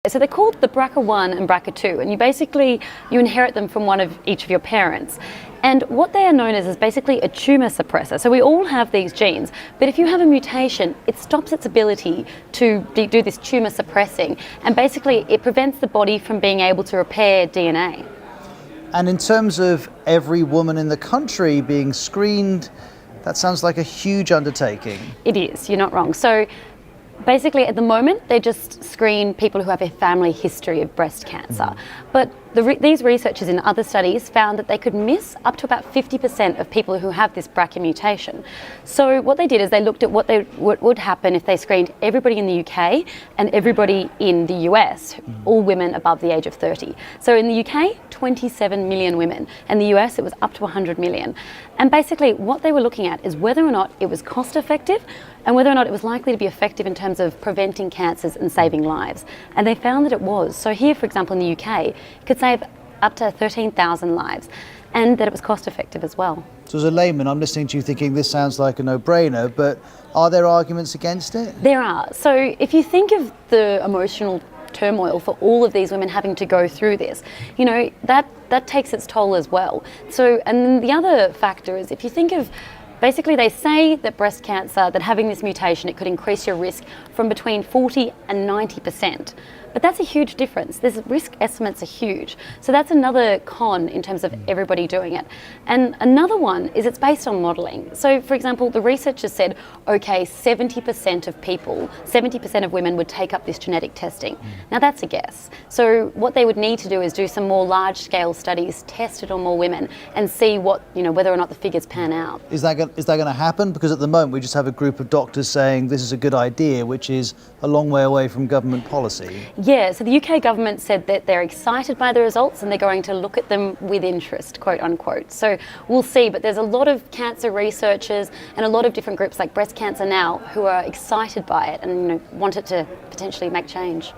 So they're called the BRCA1 and BRCA2, and you inherit them from one of each of your parents. And what they are known as is basically a tumour suppressor. So we all have these genes, but if you have a mutation, it stops its ability to do this tumour suppressing, and basically it prevents the body from being able to repair DNA. And in terms of every woman in the country being screened, that sounds like a huge undertaking. It is, you're not wrong. So basically, at the moment, they just screen people who have a family history of breast cancer. But these researchers in other studies found that they could miss up to about 50% of people who have this BRCA mutation. So what they did is they looked at what would happen if they screened everybody in the UK and everybody in the US, all women above the age of 30. So in the UK, 27 million women, and the US, it was up to 100 million. And basically, what they were looking at is whether or not it was cost effective and whether or not it was likely to be effective in terms of preventing cancers and saving lives. And they found that it was. So here, for example, in the UK, it could save up to 13,000 lives, and that it was cost effective as well. So as a layman, I'm listening to you thinking this sounds like a no-brainer, but are there arguments against it? There are. So if you think of the emotional turmoil for all of these women having to go through this, that takes its toll as well. So, and then the other factor is if you think of, basically they say that breast cancer, that having this mutation, it could increase your risk from between 40 and 90%. But that's a huge difference. These risk estimates are huge. So that's another con in terms of everybody doing it. And another one is it's based on modelling. So for example, the researchers said, okay, 70% of people, 70% of women would take up this genetic testing. Now that's a guess. So what they would need to do is do some more large scale studies, test it on more women and see whether or not the figures pan out. Is that going to happen? Because at the moment we just have a group of doctors saying this is a good idea, which is a long way away from government policy. Yeah, so the UK government said that they're excited by the results and they're going to look at them with interest, quote unquote. So we'll see, but there's a lot of cancer researchers and a lot of different groups like Breast Cancer Now who are excited by it and want it to potentially make change.